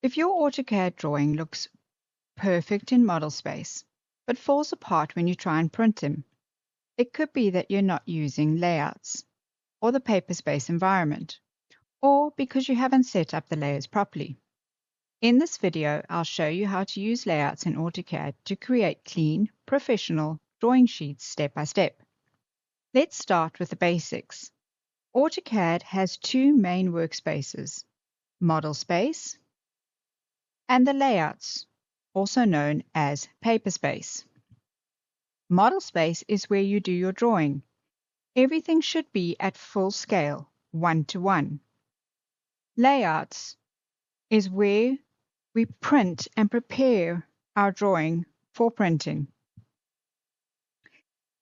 If your AutoCAD drawing looks perfect in model space, but falls apart when you try and print them, it could be that you're not using layouts, or the paper space environment, or because you haven't set up the layers properly. In this video, I'll show you how to use layouts in AutoCAD to create clean, professional drawing sheets step by step. Let's start with the basics. AutoCAD has two main workspaces, Model Space and the Layouts, also known as Paper Space. Model Space is where you do your drawing. Everything should be at full scale, 1:1. Layouts is where we print and prepare our drawing for printing.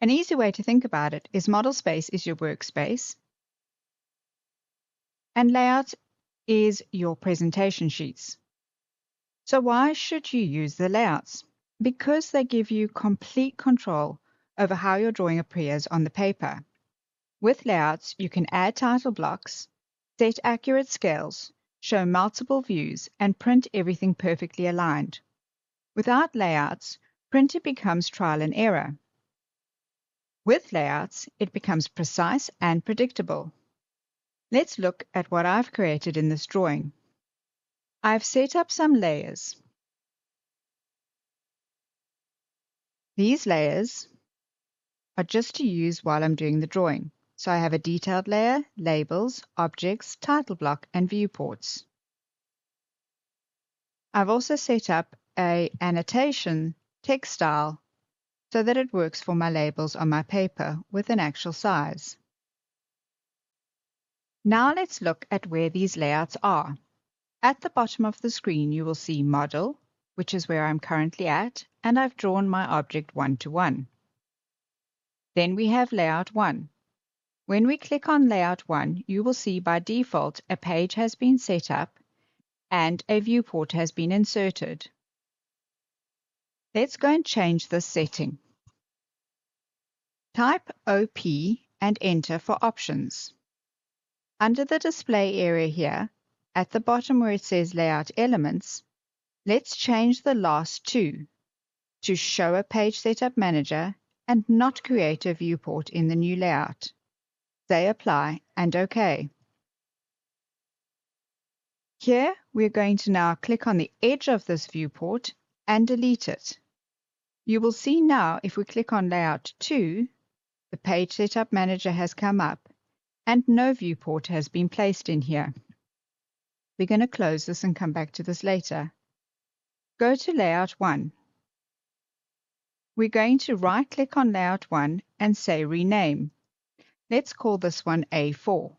An easy way to think about it is Model Space is your workspace, and Layout is your presentation sheets. So why should you use the layouts? Because they give you complete control over how your drawing appears on the paper. With layouts, you can add title blocks, set accurate scales, show multiple views, and print everything perfectly aligned. Without layouts, printing becomes trial and error. With layouts, it becomes precise and predictable. Let's look at what I've created in this drawing. I've set up some layers. These layers are just to use while I'm doing the drawing. So I have a detailed layer, labels, objects, title block, and viewports. I've also set up an annotation text style so that it works for my labels on my paper with an actual size. Now let's look at where these layouts are. At the bottom of the screen, you will see Model, which is where I'm currently at, and I've drawn my object 1:1. Then we have Layout 1. When we click on Layout 1, you will see by default a page has been set up and a viewport has been inserted. Let's go and change this setting. Type OP and enter for options. Under the display area here, at the bottom where it says Layout Elements, let's change the last two to Show a Page Setup Manager and not create a viewport in the new layout. Say Apply and OK. Here, we're going to now click on the edge of this viewport and delete it. You will see now if we click on Layout 2, the Page Setup Manager has come up and no viewport has been placed in here. We're going to close this and come back to this later. Go to Layout 1. We're going to right-click on Layout 1 and say Rename. Let's call this one A4.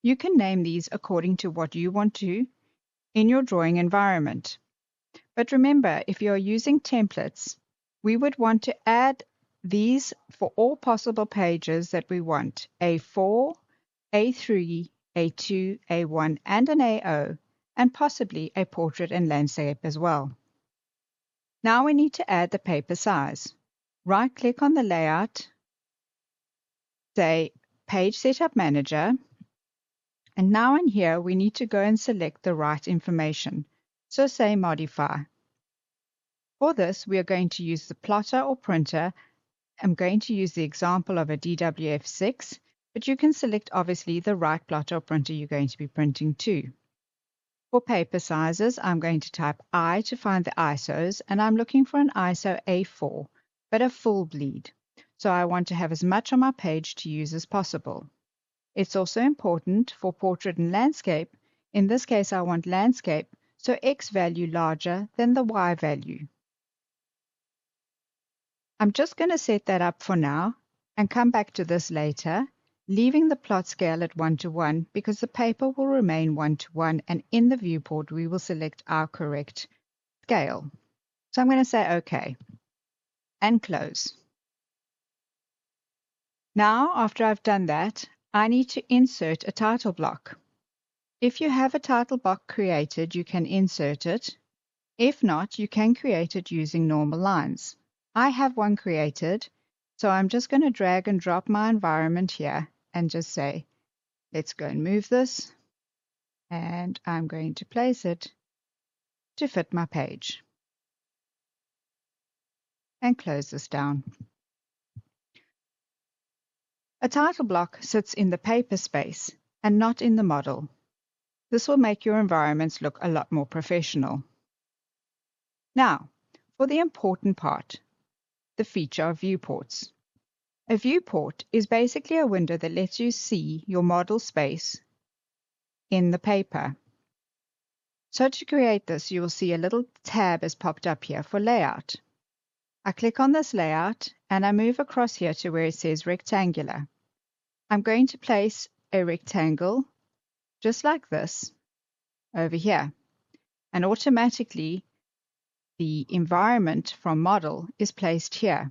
You can name these according to what you want to in your drawing environment. But remember, if you're using templates, we would want to add these for all possible pages that we want: A4, A3, A2, A1, and an A0, and possibly a portrait and landscape as well. Now we need to add the paper size. Right-click on the layout, say Page Setup Manager, and now in here we need to go and select the right information. So say Modify. For this, we are going to use the plotter or printer. I'm going to use the example of a DWF6, but you can select obviously the right plotter or printer you're going to be printing to. For paper sizes, I'm going to type I to find the ISOs, and I'm looking for an ISO A4, but a full bleed. So I want to have as much on my page to use as possible. It's also important for portrait and landscape. In this case, I want landscape, so X value larger than the Y value. I'm just going to set that up for now and come back to this later, leaving the plot scale at 1:1 because the paper will remain 1:1, and in the viewport we will select our correct scale. So I'm going to say OK and close. Now, after I've done that, I need to insert a title block. If you have a title block created, you can insert it. If not, you can create it using normal lines. I have one created, so I'm just going to drag and drop my environment here and just say, let's go and move this. And I'm going to place it to fit my page. And close this down. A title block sits in the paper space and not in the model. This will make your environments look a lot more professional. Now, for the important part, the feature of viewports. A viewport is basically a window that lets you see your model space in the paper. So to create this, you will see a little tab has popped up here for layout. I click on this layout and I move across here to where it says rectangular. I'm going to place a rectangle just like this over here, and automatically the environment from model is placed here.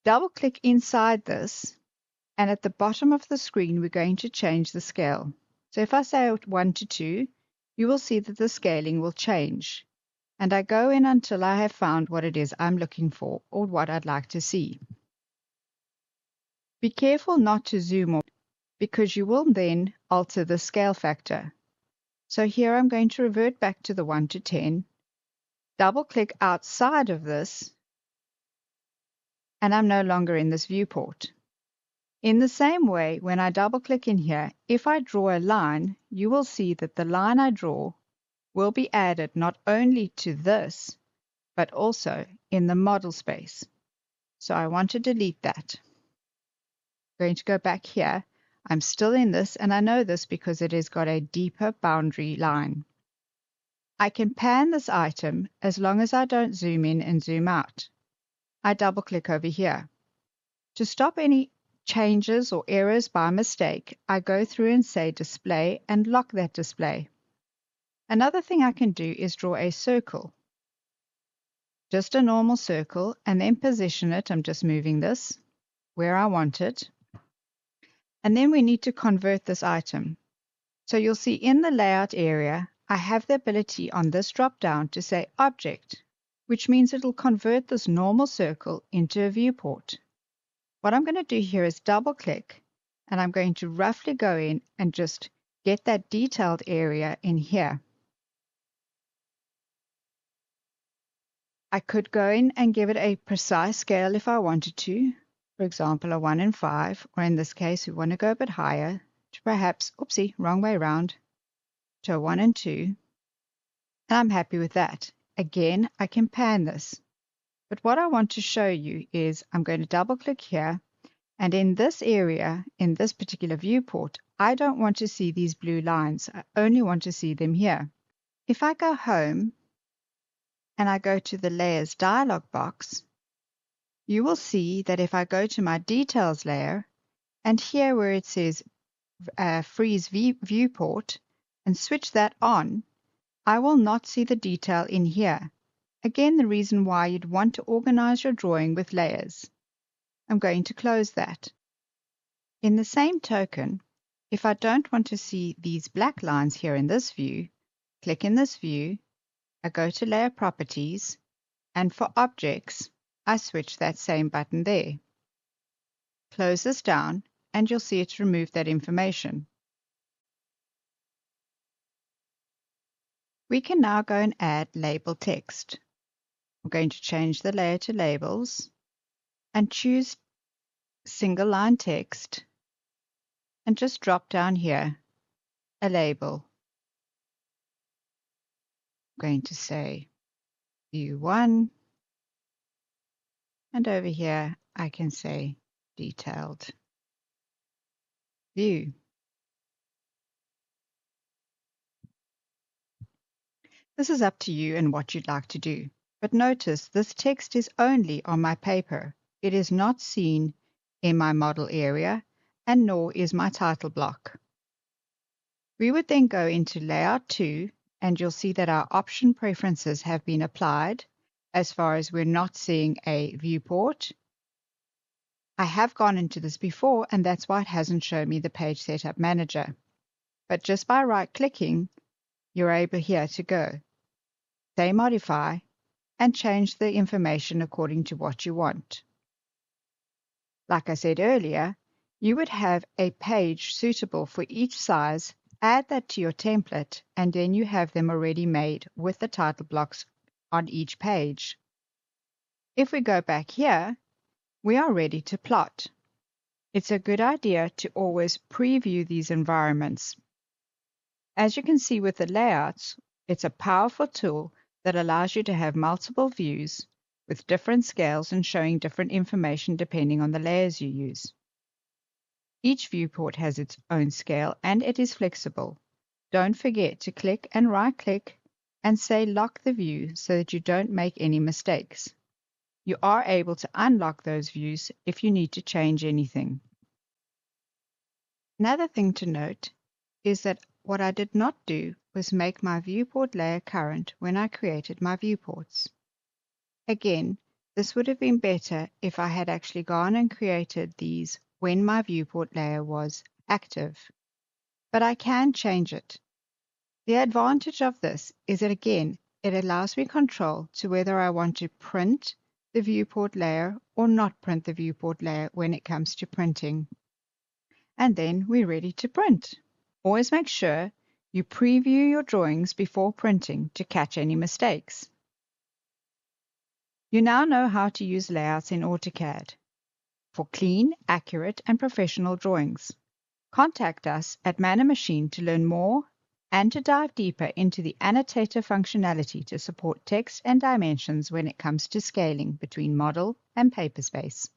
Double click inside this, and at the bottom of the screen we're going to change the scale. So if I say 1 to 2, you will see that the scaling will change, and I go in until I have found what it is I'm looking for or what I'd like to see. Be careful not to zoom on, because you will then alter the scale factor. So here I'm going to revert back to the 1 to 10, double click outside of this, and I'm no longer in this viewport. In the same way, when I double click in here, if I draw a line, you will see that the line I draw will be added not only to this, but also in the model space. So I want to delete that. I'm going to go back here. I'm still in this, and I know this because it has got a deeper boundary line. I can pan this item as long as I don't zoom in and zoom out. I double click over here. To stop any changes or errors by mistake, I go through and say display and lock that display. Another thing I can do is draw a circle. Just a normal circle, and then position it. I'm just moving this where I want it. And then we need to convert this item. So you'll see in the layout area, I have the ability on this drop down to say object, which means it'll convert this normal circle into a viewport. What I'm going to do here is double click, and I'm going to roughly go in and just get that detailed area in here. I could go in and give it a precise scale if I wanted to. For example, a 1 in 5, or in this case, we want to go a bit higher to perhaps, oopsie, wrong way around, to a 1 in 2. And I'm happy with that. Again, I can pan this. But what I want to show you is I'm going to double click here, and in this area, in this particular viewport, I don't want to see these blue lines. I only want to see them here. If I go home and I go to the layers dialog box, you will see that if I go to my details layer, and here where it says freeze viewport, and switch that on, I will not see the detail in here. Again, the reason why you'd want to organize your drawing with layers. I'm going to close that. In the same token, if I don't want to see these black lines here in this view, click in this view, I go to Layer Properties, and for Objects, I switch that same button there. Close this down, and you'll see it's removed that information. We can now go and add label text. I'm going to change the layer to Labels, and choose Single Line Text, and just drop down here a label. I'm going to say View 1, and over here I can say Detailed View. This is up to you and what you'd like to do. But notice this text is only on my paper. It is not seen in my model area, and nor is my title block. We would then go into Layout 2, and you'll see that our option preferences have been applied as far as we're not seeing a viewport. I have gone into this before, and that's why it hasn't shown me the Page Setup Manager. But just by right-clicking, you're able here to go, say Modify, and change the information according to what you want. Like I said earlier, you would have a page suitable for each size Add that to your template, and then you have them already made with the title blocks on each page. If we go back here, we are ready to plot. It's a good idea to always preview these environments. As you can see with the layouts, it's a powerful tool that allows you to have multiple views with different scales and showing different information depending on the layers you use. Each viewport has its own scale and it is flexible. Don't forget to click and right-click and say lock the view so that you don't make any mistakes. You are able to unlock those views if you need to change anything. Another thing to note is that what I did not do was make my viewport layer current when I created my viewports. Again, this would have been better if I had actually gone and created these when my viewport layer was active. But I can change it. The advantage of this is that, again, it allows me control to whether I want to print the viewport layer or not print the viewport layer when it comes to printing. And then we're ready to print. Always make sure you preview your drawings before printing to catch any mistakes. You now know how to use layouts in AutoCAD for clean, accurate, and professional drawings. Contact us at Man & Machine to learn more and to dive deeper into the annotator functionality to support text and dimensions when it comes to scaling between model and paper space.